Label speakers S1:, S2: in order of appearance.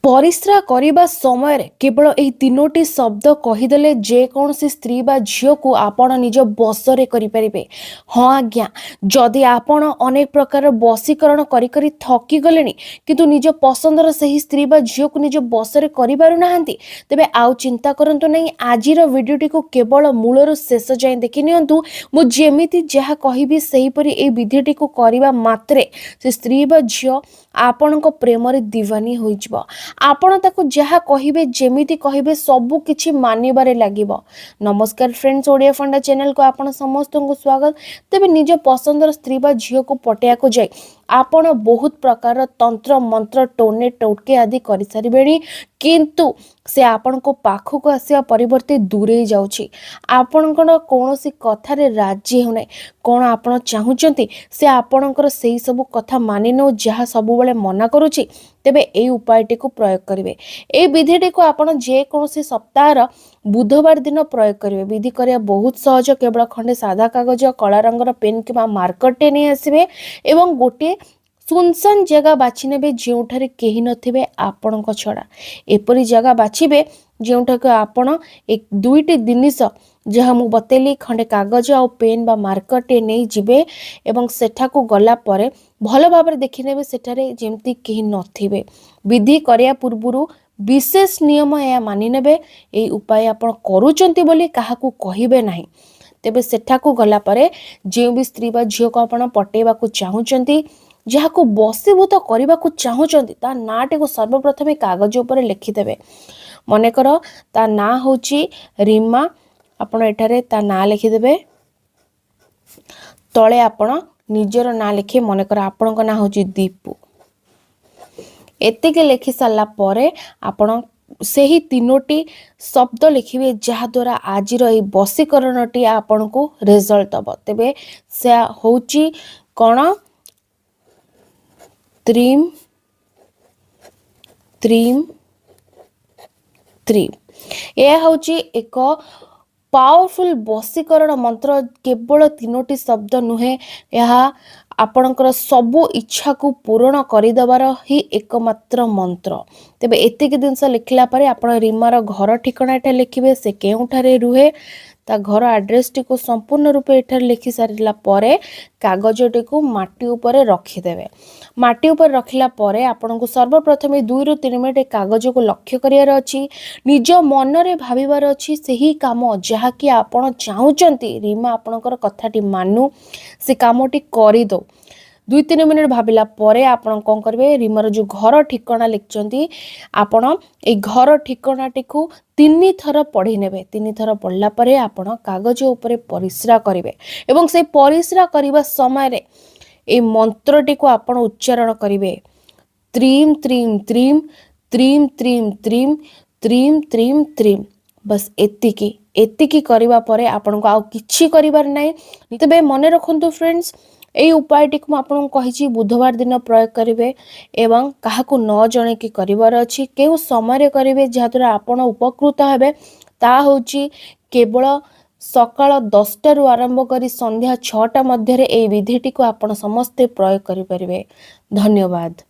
S1: परिस्रा करने समय केवल यही तीनोटी शब्द कहीदेले जेकोसी स्त्री बा झील को आपण निज बसरे करें। हाँ आज्ञा, जदि आपण अनेक प्रकार वशीकरण करी थकी गले किंतु निज पसंदर से स्त्री बा झील को निज बसरे करना तेबे आउ चिंता करंतु नहीं। आजिर भिडियोटी को केवल मूलर शेष जाए देखि नियंतु। मु जेमिति जहाँ कहिबी सेहीपरि ए विधिटी को करबा मात्रे से स्त्री बा झील आपणक प्रेम दीवानी हो आपण ताको जहाँ कहिबे जेमिति कहिबे सबु किछि मानिबारे लागिबो। नमस्कार फ्रेंड्स, ओडिया फंडा चैनल को आपण समस्त को स्वागत। तेबे निज पसंदर स्त्री बा झील को पटिया को जाय आपण बहुत प्रकार तंत्र मंत्र टोने टोटके आदि करि सारिबेणी, किंतु से आपण को पाखो को आसिया परिवर्ते दूरे जाउछि। आपणकर कोनोसी कथारे राजी हो नै। कोन आपण चाहुचंती से आपणकर सेही सब कथा मानि न जहाँ सब बेले मना करूछि, तेबे ए उपायटी को प्रयोग करिवे। ए विधिटी को आपण जे कोनोसी सप्ताहर बुधवार दिन प्रयोग करिवे। विधि करिया बहुत सहज। केवल खंडे सादा कागज, कला रंगर पेन किबा मार्कर टे नै आसीबे एवं गोटे सुनसान जगह बाछि नेबे जेउठारे केही नथिबे आपणक छडा। एपरि जगह बाछिबे जेउठाक आपण एक दुईटी जिनिस जहाँ मु बतेली खंडे कागज आ पेन बा मार्कर टे नहीं जिबे एवं सेठा को गला परे भल भाबरे देखि नेबे सेठारे जेमति केही नथिबे। विधि करिया पूर्वरु विशेष नियम या मानि नेबे। एई उपाय आपण करूचंती बोली काहाकू कहिबे नाही। तेबे सेठा को गला परे जे भी स्त्री बा झियो को आपण पटेबा को चाहुचंती, जहाँ को बसीभूत करने को चाहूँगी ता नाटी को सर्वप्रथम कागज उपर लिखिदेवे। मनकर ता ना हूँ रीमा, आपण एठारे ता ना लिखिदेवे। तले आपण निजर ना लिखे, मनकर आपण ना हूँ दीपू। एतिके लिखि सारा परे आपण सेही तीनोटी शब्द लिखिबे जहा द्वारा आजिर ए वशीकरणटी आपण को रिजल्ट दब। तेबे से होची कोन त्रीम त्रीम त्रीम। यह हूँ एक पावरफुल वशीकरण मंत्र। केवल तीनोटी शब्द नुहे, यह आपणकर सबु इच्छा को पूर्ण करदेवार ही एकमात्र मंत्र। तेबे एतिक जिनस लिखला परे आपण रीमार घर ठिकाना लिखिबे, से केउठारे रुहे ता घर एड्रेस टी को संपूर्ण रूपे एठार लिखि सारिला परे कागजटी को माटी ऊपर रखिदेवे। माटी ऊपर रखिला परे आपण को सर्वप्रथम 2 ରୁ 3 मिनिट कागज को लक्ष्य करियार अछि। निज मन रे भाबिबार अछि सेही काम जहा कि आपण चाहुचंती रीमा आपणकर कथाटी मानु, से कामटी करि दो। 2-3 मिनिट भाबिला परे आपण कोन करबे, रीमार जो घर ठिकाना लिखचंती आपण ए घर ठिकानाटी को 3 थर पढ़ी नेबे। 3 थर पढ़ला परे आपण कागज ऊपर परिस्रा करिवे एवं से परिस्रा करिबा समय रे ए मंत्रटी को आपण उच्चारण करिवे। त्रीम त्रीम त्रीम त्रीम त्रीम त्रीम त्रीम त्रीम त्रीम। बस एतिकी एतिकी करिबा परे आपण को आउ किछि करिबार नै। तबे मने रखंतु फ्रेंड्स, एई उपायटी को आपन कहिछि बुधवार दिन प्रयोग करिवे एवं काहाकू न जणे कि करिवार अछि। केउ समय रे करिवे जहा द्वारा आपण उपकृत हेबे ता होछि केवल सकाळ 10टा रु आरंभ करी संध्या 6टा मध्य रे एई विधिटी को आपण समस्ते प्रयोग करि परिवे। धन्यवाद।